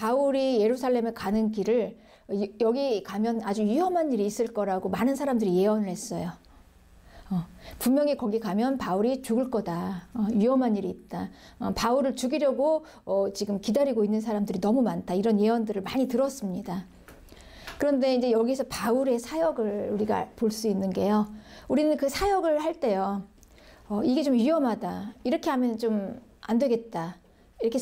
바울이 예루살렘에 가는 길을 여기 가면 아주 위험한 일이 있을 거라고 많은 사람들이 예언을 했어요. 분명히 거기 가면 바울이 죽을 거다. 위험한 일이 있다. 바울을 죽이려고 지금 기다리고 있는 사람들이 너무 많다. 이런 예언들을 많이 들었습니다. 그런데 이제 여기서 바울의 사역을 우리가 볼 수 있는 게요. 우리는 그 사역을 할 때요. 이게 좀 위험하다. 이렇게 하면 좀 안 되겠다. 이렇게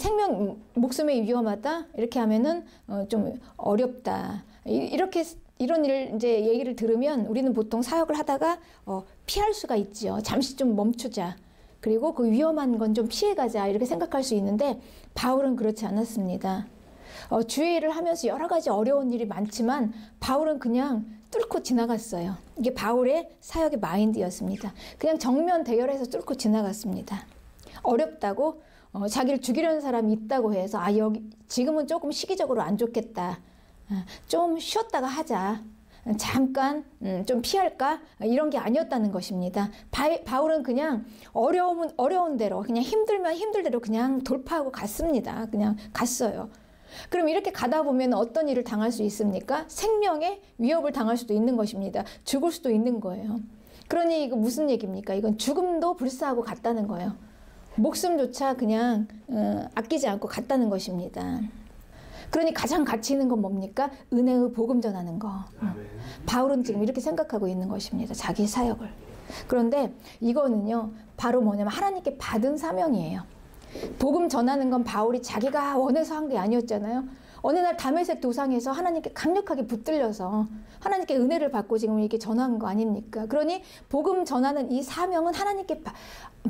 목숨이 위험하다. 이렇게 하면은 좀 어렵다. 이런 이제 얘기를 들으면 우리는 보통 사역을 하다가 피할 수가 있지요. 잠시 좀 멈추자. 그리고 그 위험한 건 좀 피해가자. 이렇게 생각할 수 있는데 바울은 그렇지 않았습니다. 주의 일을 하면서 여러 가지 어려운 일이 많지만 바울은 그냥 뚫고 지나갔어요. 이게 바울의 사역의 마인드였습니다. 그냥 정면 대열해서 뚫고 지나갔습니다. 어렵다고 자기를 죽이려는 사람이 있다고 해서 여기 지금은 조금 시기적으로 안 좋겠다. 좀 쉬었다가 하자. 잠깐 좀 피할까? 이런 게 아니었다는 것입니다. 바울은 그냥 어려운 대로 그냥 힘들면 힘들 대로 그냥 돌파하고 갔습니다. 그냥 갔어요. 그럼 이렇게 가다 보면 어떤 일을 당할 수 있습니까? 생명에 위협을 당할 수도 있는 것입니다. 죽을 수도 있는 거예요. 그러니 이거 무슨 얘기입니까? 이건 죽음도 불사하고 갔다는 거예요. 목숨조차 그냥 아끼지 않고 갔다는 것입니다. 그러니 가장 가치 있는 건 뭡니까? 은혜의 복음 전하는 거. 바울은 지금 이렇게 생각하고 있는 것입니다. 자기 사역을. 그런데 이거는요. 바로 뭐냐면 하나님께 받은 사명이에요. 복음 전하는 건 바울이 자기가 원해서 한 게 아니었잖아요. 어느 날 다메섹 도상에서 하나님께 강력하게 붙들려서 하나님께 은혜를 받고 지금 이렇게 전한 거 아닙니까? 그러니 복음 전하는 이 사명은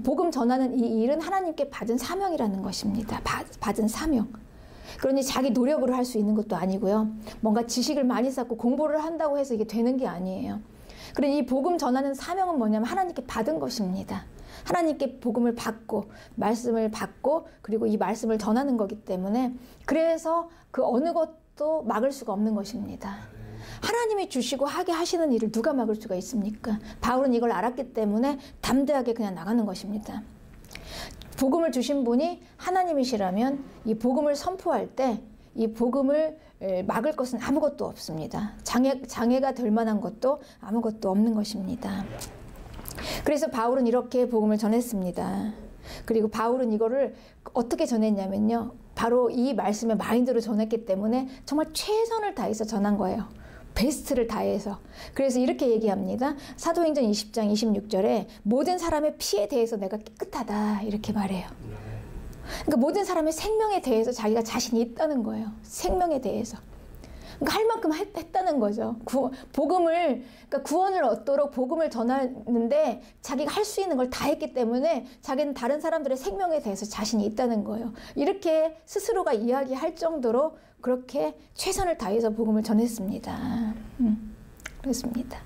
복음 전하는 이 일은 하나님께 받은 사명이라는 것입니다. 받은 사명. 그러니 자기 노력으로 할 수 있는 것도 아니고요. 뭔가 지식을 많이 쌓고 공부를 한다고 해서 이게 되는 게 아니에요. 그러니 이 복음 전하는 사명은 뭐냐면 하나님께 받은 것입니다. 하나님께 복음을 받고 말씀을 받고 그리고 이 말씀을 전하는 거기 때문에 그래서 그 어느 것도 막을 수가 없는 것입니다. 하나님이 주시고 하게 하시는 일을 누가 막을 수가 있습니까? 바울은 이걸 알았기 때문에 담대하게 그냥 나가는 것입니다. 복음을 주신 분이 하나님이시라면 이 복음을 선포할 때 이 복음을 막을 것은 아무것도 없습니다. 장애가 될 만한 것도 아무것도 없는 것입니다. 그래서 바울은 이렇게 복음을 전했습니다. 그리고 바울은 이거를 어떻게 전했냐면요. 바로 이 말씀의 마인드로 전했기 때문에 정말 최선을 다해서 전한 거예요. 베스트를 다해서. 그래서 이렇게 얘기합니다. 사도행전 20장 26절에 모든 사람의 피에 대해서 내가 깨끗하다 이렇게 말해요. 그러니까 모든 사람의 생명에 대해서 자기가 자신이 있다는 거예요. 생명에 대해서. 그러니까 할 만큼 했다는 거죠. 그러니까 구원을 얻도록 복음을 전하는데 자기가 할 수 있는 걸 다 했기 때문에 자기는 다른 사람들의 생명에 대해서 자신이 있다는 거예요. 이렇게 스스로가 이야기할 정도로 그렇게 최선을 다해서 복음을 전했습니다. 그렇습니다.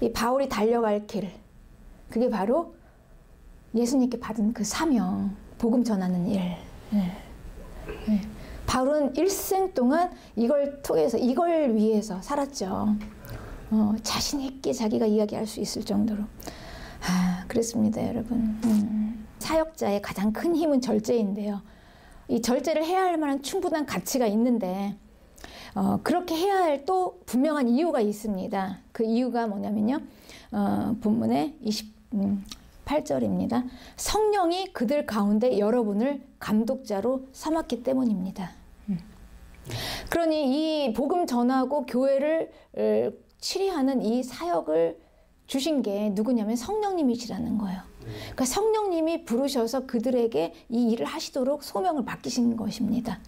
이 바울이 달려갈 길, 그게 바로 예수님께 받은 그 사명, 복음 전하는 일. 바울은 일생 동안 이걸 통해서, 이걸 위해서 살았죠. 자신 있게 자기가 이야기할 수 있을 정도로. 그렇습니다, 여러분. 사역자의 가장 큰 힘은 절제인데요. 이 절제를 해야 할 만한 충분한 가치가 있는데, 그렇게 해야 할 또 분명한 이유가 있습니다. 그 이유가 뭐냐면요. 본문의 28절입니다. 성령이 그들 가운데 여러분을 감독자로 삼았기 때문입니다. 그러니 이 복음 전하고 교회를 치리하는 이 사역을 주신 게 누구냐면 성령님이시라는 거예요. 그러니까 성령님이 부르셔서 그들에게 이 일을 하시도록 소명을 맡기신 것입니다.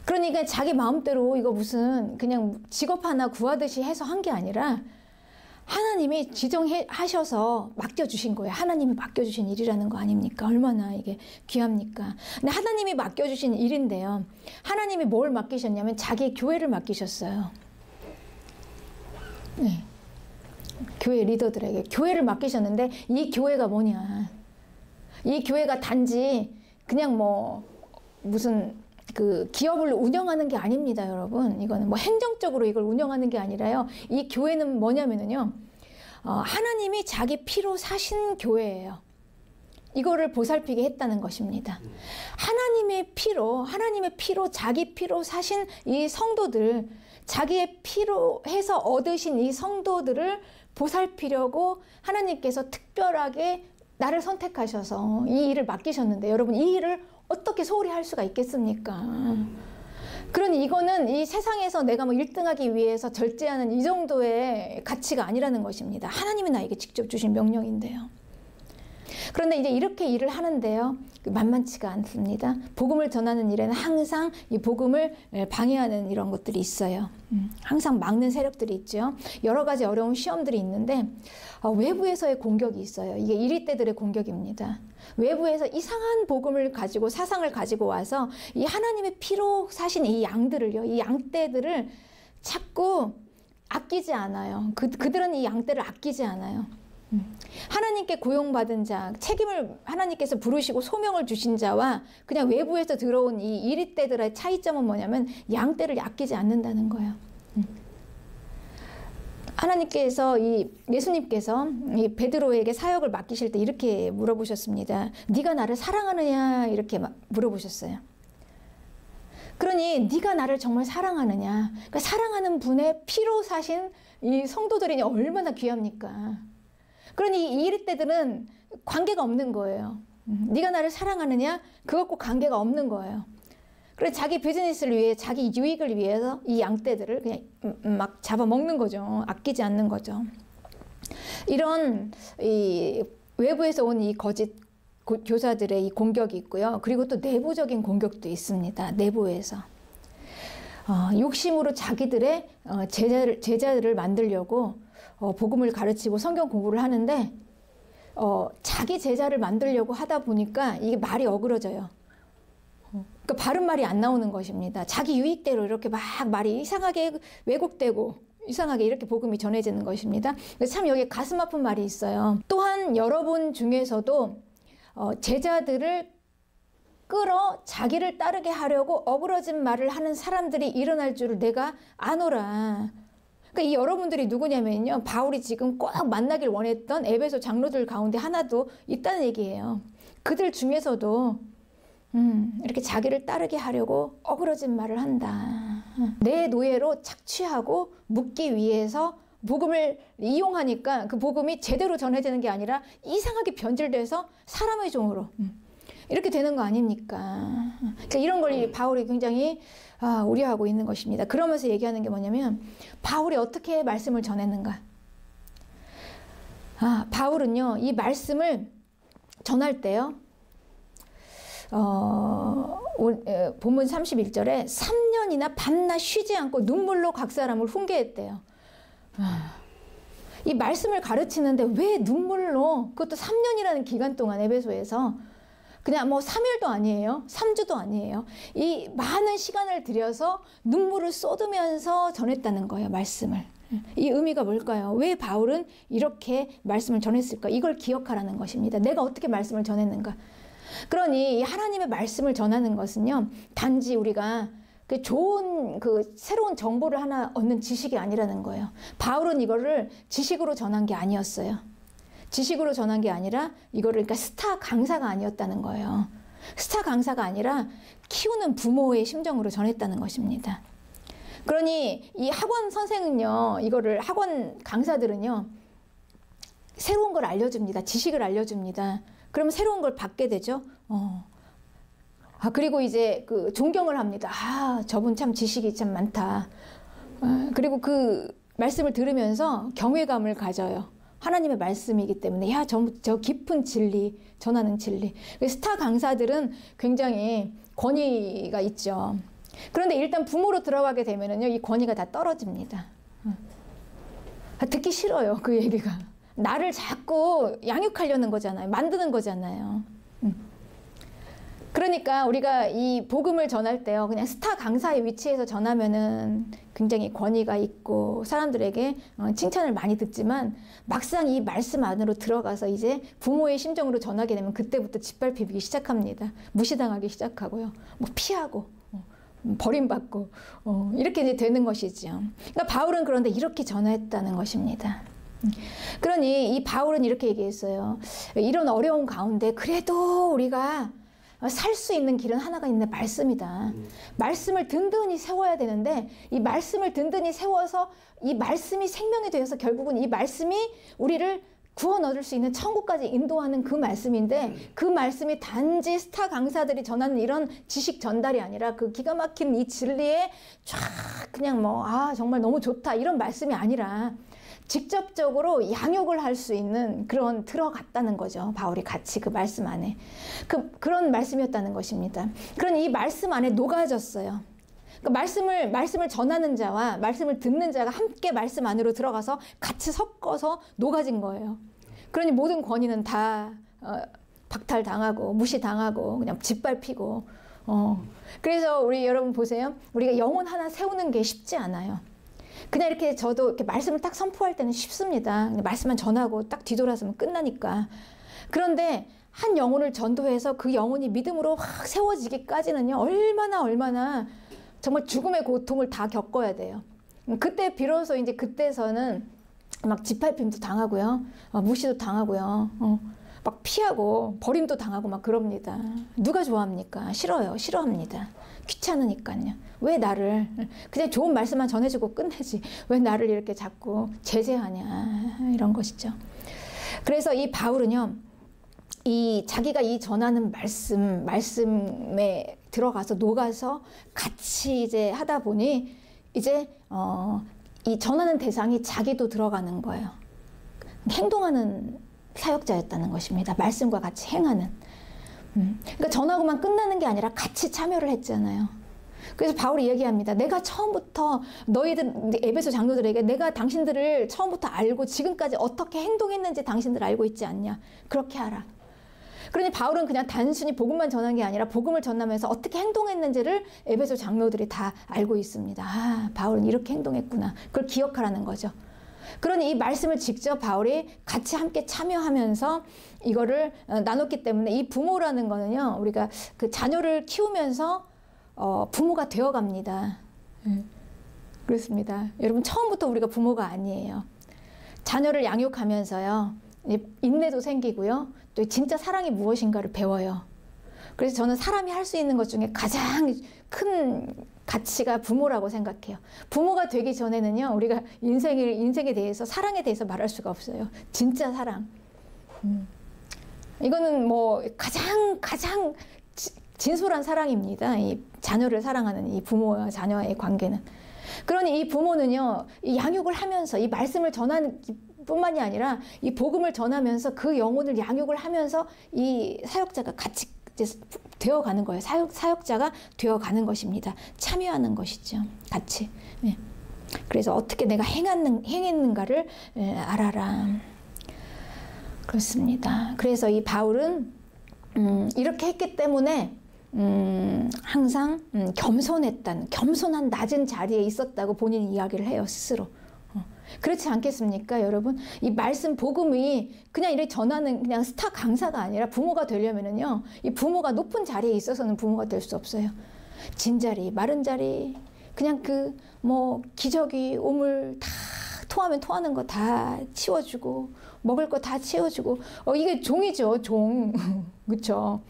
그러니까 자기 마음대로 이거 무슨 그냥 직업 하나 구하듯이 해서 한 게 아니라 하나님이 지정하셔서 맡겨주신 거예요. 하나님이 맡겨주신 일이라는 거 아닙니까? 얼마나 이게 귀합니까? 근데 하나님이 맡겨주신 일인데요. 하나님이 뭘 맡기셨냐면 자기 교회를 맡기셨어요. 네. 교회 리더들에게 교회를 맡기셨는데 이 교회가 뭐냐? 이 교회가 단지 그냥 뭐 무슨 그 기업을 운영하는 게 아닙니다, 여러분. 이거는 뭐 행정적으로 이걸 운영하는 게 아니라요. 이 교회는 뭐냐면은요, 하나님이 자기 피로 사신 교회예요. 이거를 보살피게 했다는 것입니다. 하나님의 피로 자기 피로 사신 이 성도들, 자기의 피로 해서 얻으신 이 성도들을 보살피려고 하나님께서 특별하게 나를 선택하셔서 이 일을 맡기셨는데, 여러분 이 일을 어떻게 소홀히 할 수가 있겠습니까? 그러니 이거는 이 세상에서 내가 뭐 1등하기 위해서 절제하는 이 정도의 가치가 아니라는 것입니다. 하나님이 나에게 직접 주신 명령인데요. 그런데 이제 이렇게 일을 하는데요, 만만치가 않습니다. 복음을 전하는 일에는 항상 이 복음을 방해하는 이런 것들이 있어요. 항상 막는 세력들이 있죠. 여러 가지 어려운 시험들이 있는데 외부에서의 공격이 있어요. 이게 이리떼들의 공격입니다. 외부에서 이상한 복음을 가지고, 사상을 가지고 와서 이 하나님의 피로 사신 이 양들을요, 이 양떼들을 자꾸 아끼지 않아요. 그들은 이 양떼를 아끼지 않아요. 하나님께 고용받은 자, 책임을 하나님께서 부르시고 소명을 주신 자와 그냥 외부에서 들어온 이 이리떼들의 차이점은 뭐냐면 양떼를 아끼지 않는다는 거예요. 하나님께서 예수님께서 이 베드로에게 사역을 맡기실 때 이렇게 물어보셨습니다. 네가 나를 사랑하느냐, 이렇게 물어보셨어요. 그러니 네가 나를 정말 사랑하느냐, 그러니까 사랑하는 분의 피로 사신 이 성도들이 얼마나 귀합니까? 그러니 이 이리떼들은 관계가 없는 거예요. 네가 나를 사랑하느냐? 그것과 관계가 없는 거예요. 그래서 자기 비즈니스를 위해, 자기 유익을 위해서 이 양떼들을 그냥 막 잡아먹는 거죠. 아끼지 않는 거죠. 이런 이 외부에서 온 이 거짓 교사들의 이 공격이 있고요. 그리고 또 내부적인 공격도 있습니다. 내부에서. 욕심으로 자기들의 제자들을 만들려고 복음을 가르치고 성경 공부를 하는데 자기 제자를 만들려고 하다 보니까 이게 말이 어그러져요. 그러니까 바른 말이 안 나오는 것입니다. 자기 유익대로 이렇게 막 말이 이상하게 왜곡되고 이상하게 이렇게 복음이 전해지는 것입니다. 참 여기 가슴 아픈 말이 있어요. 또한 여러분 중에서도 제자들을 끌어 자기를 따르게 하려고 어그러진 말을 하는 사람들이 일어날 줄을 내가 아노라. 그러니까 이 여러분들이 누구냐면요, 바울이 지금 꼭 만나길 원했던 에베소 장로들 가운데 하나도 있다는 얘기예요. 그들 중에서도 이렇게 자기를 따르게 하려고 어그러진 말을 한다. 내 노예로 착취하고 묶기 위해서 복음을 이용하니까 그 복음이 제대로 전해지는 게 아니라 이상하게 변질돼서 사람의 종으로 이렇게 되는 거 아닙니까? 그러니까 이런 걸 바울이 굉장히 우려하고 있는 것입니다. 그러면서 얘기하는 게 뭐냐면, 바울이 어떻게 말씀을 전했는가? 바울은요, 이 말씀을 전할 때요, 본문 31절에 3년이나 밤낮 쉬지 않고 눈물로 각 사람을 훈계했대요. 이 말씀을 가르치는데 왜 눈물로, 그것도 3년이라는 기간 동안 에베소에서 그냥 뭐 3일도 아니에요. 3주도 아니에요. 이 많은 시간을 들여서 눈물을 쏟으면서 전했다는 거예요, 말씀을. 이 의미가 뭘까요? 왜 바울은 이렇게 말씀을 전했을까? 이걸 기억하라는 것입니다. 내가 어떻게 말씀을 전했는가? 그러니 이 하나님의 말씀을 전하는 것은요, 단지 우리가 좋은 새로운 정보를 하나 얻는 지식이 아니라는 거예요. 바울은 이거를 지식으로 전한 게 아니었어요. 지식으로 전한 게 아니라 이거를, 그러니까 스타 강사가 아니었다는 거예요. 스타 강사가 아니라 키우는 부모의 심정으로 전했다는 것입니다. 그러니 이 학원 선생은요, 이거를 학원 강사들은요, 새로운 걸 알려줍니다. 지식을 알려줍니다. 그러면 새로운 걸 받게 되죠. 그리고 이제 존경을 합니다. 저분 참 지식이 참 많다. 그리고 그 말씀을 들으면서 경외감을 가져요. 하나님의 말씀이기 때문에 저 깊은 진리, 전하는 진리. 스타 강사들은 굉장히 권위가 있죠. 그런데 일단 부모로 들어가게 되면은요, 이 권위가 다 떨어집니다. 듣기 싫어요, 그 얘기가. 나를 자꾸 양육하려는 거잖아요. 만드는 거잖아요. 그러니까 우리가 이 복음을 전할 때요, 그냥 스타 강사의 위치에서 전하면은 굉장히 권위가 있고 사람들에게 칭찬을 많이 듣지만, 막상 이 말씀 안으로 들어가서 이제 부모의 심정으로 전하게 되면 그때부터 짓밟히기 시작합니다. 무시당하기 시작하고요, 뭐 피하고 버림받고 이렇게 이제 되는 것이죠. 그러니까 바울은 그런데 이렇게 전했다는 것입니다. 그러니 이 바울은 이렇게 얘기했어요. 이런 어려운 가운데 그래도 우리가 살 수 있는 길은 하나가 있는데 말씀이다. 말씀을 든든히 세워야 되는데 이 말씀을 든든히 세워서 이 말씀이 생명이 되어서 결국은 이 말씀이 우리를 구원 얻을 수 있는 천국까지 인도하는 그 말씀인데 그 말씀이 단지 스타 강사들이 전하는 이런 지식 전달이 아니라 그 기가 막힌 이 진리에 쫙 그냥 뭐 정말 너무 좋다 이런 말씀이 아니라 직접적으로 양육을 할 수 있는 그런 들어갔다는 거죠. 바울이 같이 그 말씀 안에. 그런 말씀이었다는 것입니다. 그러니 이 말씀 안에 녹아졌어요. 그러니까 말씀을 전하는 자와 말씀을 듣는 자가 함께 말씀 안으로 들어가서 같이 섞어서 녹아진 거예요. 그러니 모든 권위는 다 박탈당하고 무시당하고 그냥 짓밟히고 그래서 우리 여러분 보세요. 우리가 영혼 하나 세우는 게 쉽지 않아요. 그냥 이렇게 저도 이렇게 말씀을 딱 선포할 때는 쉽습니다. 말씀만 전하고 딱 뒤돌아서면 끝나니까. 그런데 한 영혼을 전도해서 그 영혼이 믿음으로 확 세워지기까지는요. 얼마나 정말 죽음의 고통을 다 겪어야 돼요. 그때 비로소 이제 그때서는 막 짓밟힘도 당하고요. 무시도 당하고요. 막 피하고 버림도 당하고 막 그럽니다. 누가 좋아합니까? 싫어합니다. 귀찮으니까요. 왜 나를 그냥 좋은 말씀만 전해주고 끝내지 왜 나를 이렇게 자꾸 제재하냐 이런 것이죠. 그래서 이 바울은요. 자기가 이 전하는 말씀에 들어가서 녹아서 같이 이제 하다 보니 이제 이 전하는 대상이 자기도 들어가는 거예요. 행동하는 사역자였다는 것입니다. 말씀과 같이 행하는. 그러니까 전하고만 끝나는 게 아니라 같이 참여를 했잖아요. 그래서 바울이 얘기합니다. 내가 처음부터 너희들 에베소 장로들에게 내가 당신들을 처음부터 알고 지금까지 어떻게 행동했는지 당신들 알고 있지 않냐. 그렇게 하라. 그러니 바울은 그냥 단순히 복음만 전한 게 아니라 복음을 전하면서 어떻게 행동했는지를 에베소 장로들이 다 알고 있습니다. 바울은 이렇게 행동했구나. 그걸 기억하라는 거죠. 그러니 이 말씀을 직접 바울이 같이 함께 참여하면서 이거를 나눴기 때문에 이 부모라는 거는요. 우리가 그 자녀를 키우면서 부모가 되어갑니다. 그렇습니다. 여러분 처음부터 우리가 부모가 아니에요. 자녀를 양육하면서요. 인내도 생기고요. 또 진짜 사랑이 무엇인가를 배워요. 그래서 저는 사람이 할 수 있는 것 중에 가장 큰 가치가 부모라고 생각해요. 부모가 되기 전에는요. 우리가 인생에 대해서 사랑에 대해서 말할 수가 없어요. 진짜 사랑. 이거는 뭐 가장 진솔한 사랑입니다. 이 자녀를 사랑하는 이 부모와 자녀의 관계는. 그러니 이 부모는요. 이 양육을 하면서 이 말씀을 전하는 뿐만이 아니라 이 복음을 전하면서 그 영혼을 양육을 하면서 이 사역자가 같이 되어가는 거예요. 사역자가 되어가는 것입니다. 참여하는 것이죠. 같이. 네. 그래서 어떻게 내가 행했는가를 알아라. 그렇습니다. 그래서 이 바울은 이렇게 했기 때문에 항상 겸손한 낮은 자리에 있었다고 본인이 이야기를 해요. 스스로. 그렇지 않겠습니까, 여러분? 이 말씀 복음이 그냥 이렇게 전하는 그냥 스타 강사가 아니라 부모가 되려면은요, 이 부모가 높은 자리에 있어서는 부모가 될 수 없어요. 진 자리, 마른 자리, 그냥 기저귀, 우물 다 토하면 토하는 거 다 치워주고, 먹을 거 다 치워주고, 이게 종이죠, 종. 그렇죠?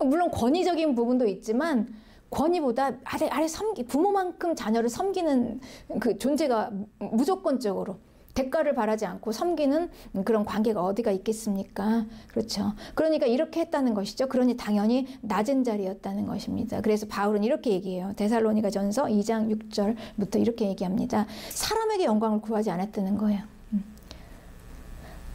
물론 권위적인 부분도 있지만. 권위보다 아래 부모만큼 자녀를 섬기는 그 존재가 무조건적으로 대가를 바라지 않고 섬기는 그런 관계가 어디가 있겠습니까? 그렇죠. 그러니까 이렇게 했다는 것이죠. 그러니 당연히 낮은 자리였다는 것입니다. 그래서 바울은 이렇게 얘기해요. 데살로니가전서 2장 6절부터 이렇게 얘기합니다. 사람에게 영광을 구하지 않았다는 거예요.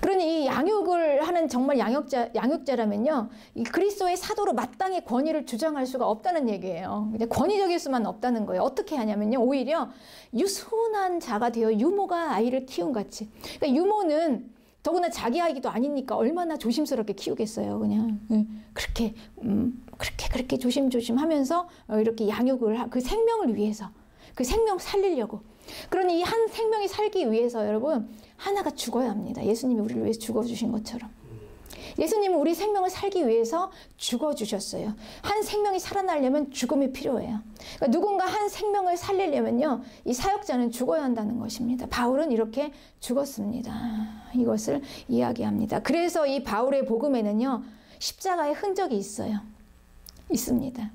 그러니 이 양육을 하는 정말 양육자라면요, 이 그리스도의 사도로 마땅히 권위를 주장할 수가 없다는 얘기예요. 근데 권위적일 수만 없다는 거예요. 어떻게 하냐면요, 오히려 유순한 자가 되어 유모가 아이를 키운 같이. 그러니까 유모는 더구나 자기 아이도 아니니까 얼마나 조심스럽게 키우겠어요. 그냥 그렇게 조심조심 하면서 이렇게 양육을 그 생명을 위해서, 그 생명 살리려고. 그러니 이 한 생명이 살기 위해서 여러분 하나가 죽어야 합니다. 예수님이 우리를 위해서 죽어주신 것처럼. 예수님은 우리 생명을 살기 위해서 죽어주셨어요. 한 생명이 살아나려면 죽음이 필요해요. 그러니까 누군가 한 생명을 살리려면요, 이 사역자는 죽어야 한다는 것입니다. 바울은 이렇게 죽었습니다. 이것을 이야기합니다. 그래서 이 바울의 복음에는요, 십자가의 흔적이 있어요. 있습니다.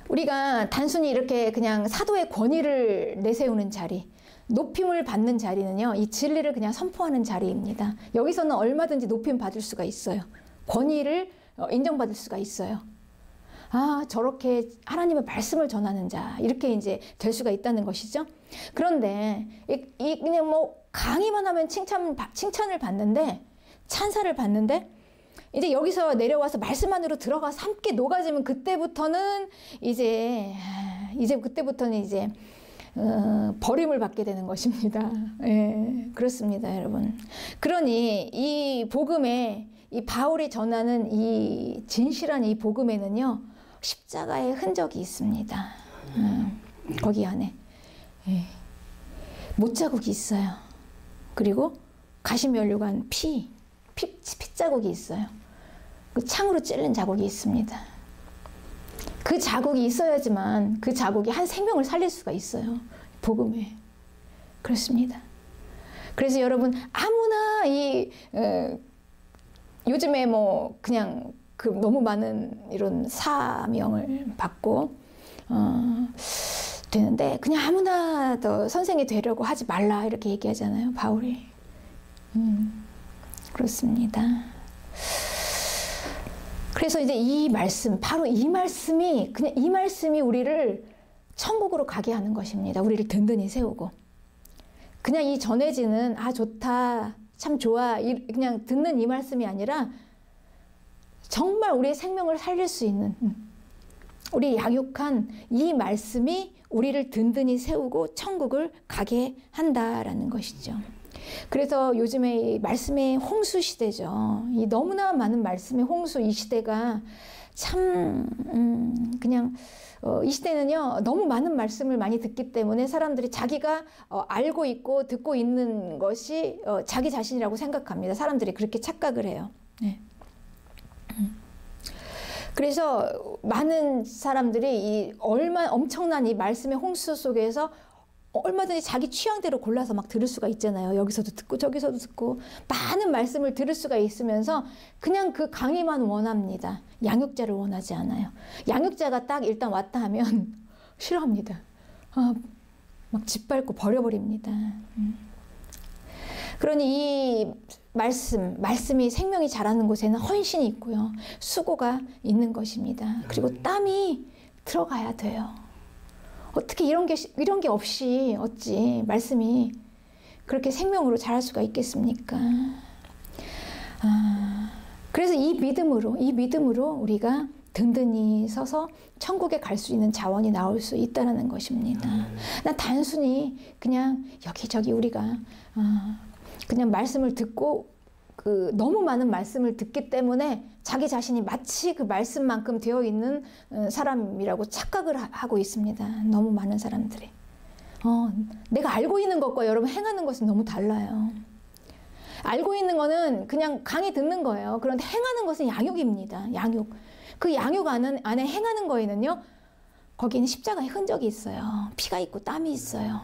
우리가 단순히 이렇게 그냥 사도의 권위를 내세우는 자리, 높임을 받는 자리는요, 이 진리를 그냥 선포하는 자리입니다. 여기서는 얼마든지 높임 받을 수가 있어요. 권위를 인정받을 수가 있어요. 아, 저렇게 하나님의 말씀을 전하는 자, 이렇게 이제 될 수가 있다는 것이죠. 그런데 그냥 뭐 강의만 하면 칭찬을 받는데, 찬사를 받는데, 이제 여기서 내려와서 말씀 안으로 들어가서 함께 녹아지면 그때부터는 이제 버림을 받게 되는 것입니다. 예, 그렇습니다, 여러분. 그러니 이 복음에, 이 바울이 전하는 이 진실한 이 복음에는요, 십자가의 흔적이 있습니다. 거기 안에 못자국이 있어요. 그리고 가시면류관 핏자국이 있어요. 그 창으로 찔른 자국이 있습니다. 그 자국이 있어야지만 그 자국이 한 생명을 살릴 수가 있어요. 복음에. 그렇습니다. 그래서 여러분, 아무나 요즘에 뭐 그냥 그 너무 많은 이런 사명을 받고 되는데, 그냥 아무나 더 선생이 되려고 하지 말라, 이렇게 얘기하잖아요, 바울이. 그렇습니다. 그래서 이제 이 말씀, 바로 이 말씀이, 그냥 이 말씀이 우리를 천국으로 가게 하는 것입니다. 우리를 든든히 세우고. 그냥 이 전해지는, 아, 좋다, 참 좋아, 그냥 듣는 이 말씀이 아니라 정말 우리의 생명을 살릴 수 있는, 우리 양육한 이 말씀이 우리를 든든히 세우고 천국을 가게 한다라는 것이죠. 그래서 요즘에 이 말씀의 홍수 시대죠. 이 너무나 많은 말씀의 홍수, 이 시대가 참 그냥 이 시대는요, 너무 많은 말씀을 많이 듣기 때문에 사람들이 자기가 알고 있고 듣고 있는 것이 자기 자신이라고 생각합니다. 사람들이 그렇게 착각을 해요. 네. 그래서 많은 사람들이 이 엄청난 이 말씀의 홍수 속에서 얼마든지 자기 취향대로 골라서 막 들을 수가 있잖아요. 여기서도 듣고 저기서도 듣고 많은 말씀을 들을 수가 있으면서 그냥 그 강의만 원합니다. 양육자를 원하지 않아요. 양육자가 딱 일단 왔다 하면 싫어합니다. 막 짓밟고 버려버립니다. 그러니 이 말씀이 생명이 자라는 곳에는 헌신이 있고요, 수고가 있는 것입니다. 그리고 땀이 들어가야 돼요. 어떻게 이런 게 없이 어찌 말씀이 그렇게 생명으로 자랄 수가 있겠습니까? 그래서 이 믿음으로 우리가 든든히 서서 천국에 갈 수 있는 자원이 나올 수 있다는 것입니다. 난 단순히 그냥 여기저기 우리가 그냥 말씀을 듣고 너무 많은 말씀을 듣기 때문에 자기 자신이 마치 그 말씀만큼 되어 있는 사람이라고 착각을 하고 있습니다. 너무 많은 사람들이. 내가 알고 있는 것과 여러분 행하는 것은 너무 달라요. 알고 있는 거는 그냥 강의 듣는 거예요. 그런데 행하는 것은 양육입니다. 양육. 그 양육 안에 행하는 거에는요, 거기는 십자가의 흔적이 있어요. 피가 있고 땀이 있어요.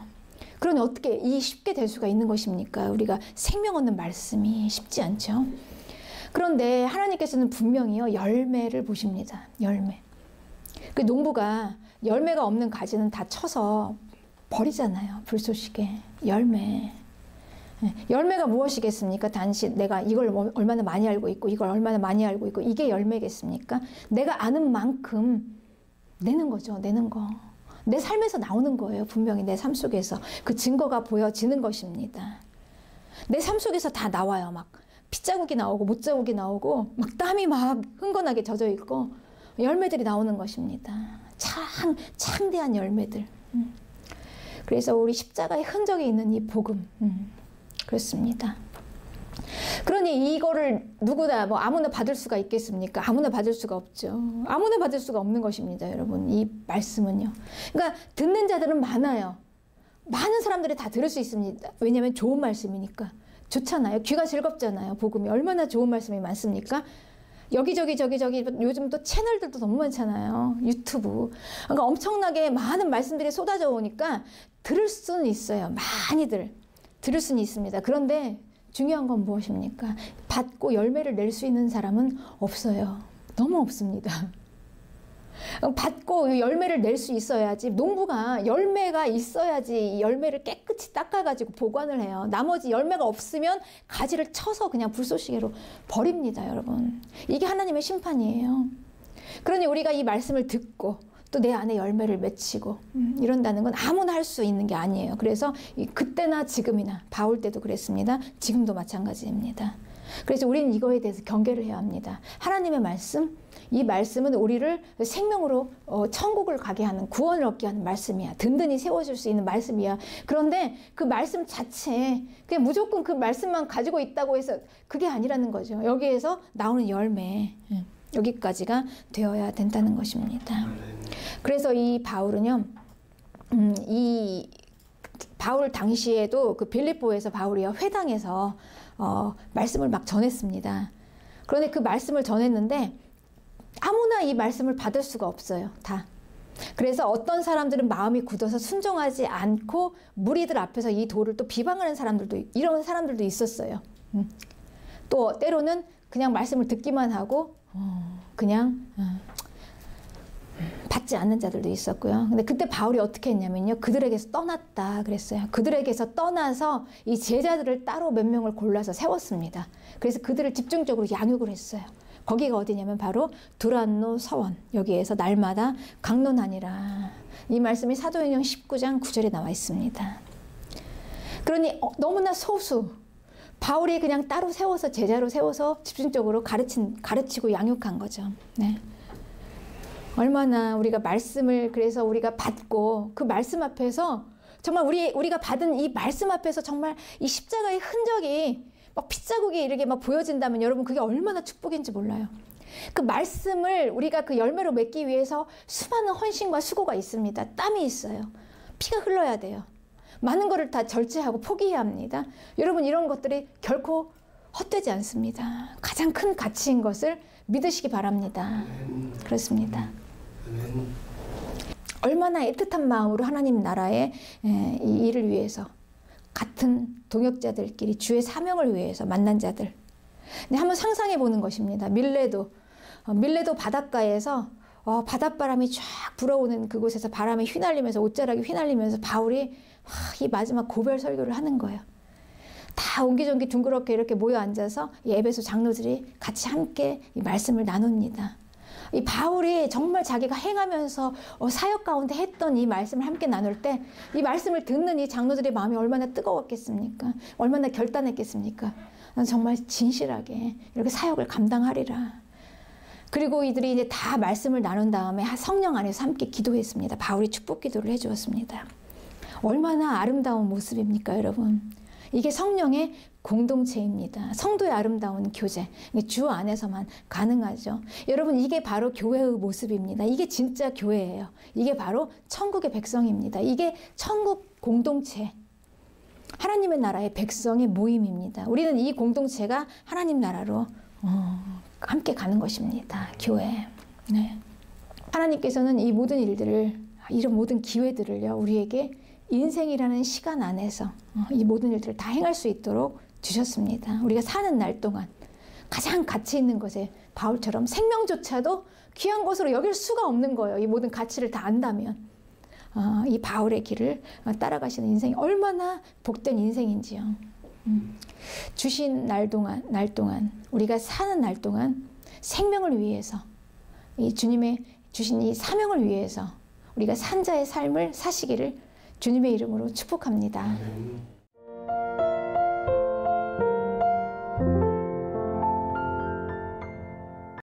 그러니 어떻게 쉽게 될 수가 있는 것입니까? 우리가 생명 얻는 말씀이 쉽지 않죠. 그런데 하나님께서는 분명히요, 열매를 보십니다. 열매. 그 농부가 열매가 없는 가지는 다 쳐서 버리잖아요. 불쏘시개. 열매. 열매가 무엇이겠습니까? 단지 내가 이걸 얼마나 많이 알고 있고 이걸 얼마나 많이 알고 있고 이게 열매겠습니까? 내가 아는 만큼 내는 거죠. 내는 거. 내 삶에서 나오는 거예요. 분명히 내 삶 속에서 그 증거가 보여지는 것입니다. 내 삶 속에서 다 나와요. 막 핏자국이 나오고 못자국이 나오고 막 땀이 막 흥건하게 젖어 있고 열매들이 나오는 것입니다. 창대한 열매들. 그래서 우리 십자가의 흔적이 있는 이 복음. 그렇습니다. 그러니 이거를 누구나 뭐 아무나 받을 수가 있겠습니까? 아무나 받을 수가 없죠. 아무나 받을 수가 없는 것입니다, 여러분. 이 말씀은요. 그러니까 듣는 자들은 많아요. 많은 사람들이 다 들을 수 있습니다. 왜냐하면 좋은 말씀이니까. 좋잖아요. 귀가 즐겁잖아요. 복음이 얼마나 좋은 말씀이 많습니까? 여기저기 요즘 또 채널들도 너무 많잖아요. 유튜브. 그러니까 엄청나게 많은 말씀들이 쏟아져 오니까 들을 수는 있어요. 많이들 들을 수는 있습니다. 그런데 중요한 건 무엇입니까? 받고 열매를 낼 수 있는 사람은 없어요. 너무 없습니다. 받고 열매를 낼 수 있어야지, 농부가 열매가 있어야지 열매를 깨끗이 닦아가지고 보관을 해요. 나머지 열매가 없으면 가지를 쳐서 그냥 불쏘시개로 버립니다, 여러분. 이게 하나님의 심판이에요. 그러니 우리가 이 말씀을 듣고 또 내 안에 열매를 맺히고 이런다는 건 아무나 할 수 있는 게 아니에요. 그래서 그때나 지금이나, 바울 때도 그랬습니다. 지금도 마찬가지입니다. 그래서 우리는 이거에 대해서 경계를 해야 합니다. 하나님의 말씀, 이 말씀은 우리를 생명으로 천국을 가게 하는, 구원을 얻게 하는 말씀이야. 든든히 세워줄 수 있는 말씀이야. 그런데 그 말씀 자체에 그냥 무조건 그 말씀만 가지고 있다고 해서 그게 아니라는 거죠. 여기에서 나오는 열매, 여기까지가 되어야 된다는 것입니다. 그래서 이 바울은요, 이 바울 당시에도 그 빌립보에서 바울이요, 회당에서 말씀을 막 전했습니다. 그런데 그 말씀을 전했는데 아무나 이 말씀을 받을 수가 없어요. 다. 그래서 어떤 사람들은 마음이 굳어서 순종하지 않고 무리들 앞에서 이 도를 또 비방하는 사람들도, 이런 사람들도 있었어요. 또 때로는 그냥 말씀을 듣기만 하고 그냥 받지 않는 자들도 있었고요. 근데 그때 바울이 어떻게 했냐면요, 그들에게서 떠났다 그랬어요. 그들에게서 떠나서 이 제자들을 따로 몇 명을 골라서 세웠습니다. 그래서 그들을 집중적으로 양육을 했어요. 거기가 어디냐면 바로 두란노 서원, 여기에서 날마다 강론하니라. 이 말씀이 사도행전 19장 9절에 나와 있습니다. 그러니 너무나 소수, 바울이 그냥 따로 세워서, 제자로 세워서 집중적으로 가르치고 양육한 거죠. 네. 얼마나 우리가 말씀을, 그래서 우리가 받고 그 말씀 앞에서 정말 우리가 받은 이 말씀 앞에서 정말 이 십자가의 흔적이 막 핏자국이 이렇게 막 보여진다면 여러분, 그게 얼마나 축복인지 몰라요. 그 말씀을 우리가 그 열매로 맺기 위해서 수많은 헌신과 수고가 있습니다. 땀이 있어요. 피가 흘러야 돼요. 많은 것을 다 절제하고 포기해야 합니다. 여러분, 이런 것들이 결코 헛되지 않습니다. 가장 큰 가치인 것을 믿으시기 바랍니다. 그렇습니다. 얼마나 애틋한 마음으로 하나님 나라의 이 일을 위해서, 같은 동역자들끼리 주의 사명을 위해서 만난 자들. 네, 한번 상상해 보는 것입니다. 밀레도 바닷가에서 바닷바람이 쫙 불어오는 그곳에서 바람에 휘날리면서, 옷자락이 휘날리면서 바울이 이 마지막 고별 설교를 하는 거예요. 다 옹기종기 둥그렇게 이렇게 모여 앉아서 이 에베소 장로들이 같이 함께 이 말씀을 나눕니다. 이 바울이 정말 자기가 행하면서 사역 가운데 했던 이 말씀을 함께 나눌 때, 이 말씀을 듣는 이 장로들의 마음이 얼마나 뜨거웠겠습니까? 얼마나 결단했겠습니까? 난 정말 진실하게 이렇게 사역을 감당하리라. 그리고 이들이 이제 다 말씀을 나눈 다음에 성령 안에서 함께 기도했습니다. 바울이 축복 기도를 해주었습니다. 얼마나 아름다운 모습입니까, 여러분? 이게 성령의 공동체입니다. 성도의 아름다운 교제, 주 안에서만 가능하죠. 여러분, 이게 바로 교회의 모습입니다. 이게 진짜 교회예요. 이게 바로 천국의 백성입니다. 이게 천국 공동체, 하나님의 나라의 백성의 모임입니다. 우리는 이 공동체가 하나님 나라로 함께 가는 것입니다. 교회. 네. 하나님께서는 이 모든 일들을, 이런 모든 기회들을요, 우리에게 인생이라는 시간 안에서 이 모든 일들을 다 행할 수 있도록 주셨습니다. 우리가 사는 날 동안 가장 가치 있는 것에 바울처럼 생명조차도 귀한 것으로 여길 수가 없는 거예요. 이 모든 가치를 다 안다면. 이 바울의 길을 따라가시는 인생이 얼마나 복된 인생인지요. 주신 날 동안 우리가 사는 날 동안 생명을 위해서, 이 주님의 주신 이 사명을 위해서 우리가 산자의 삶을 사시기를 주님의 이름으로 축복합니다.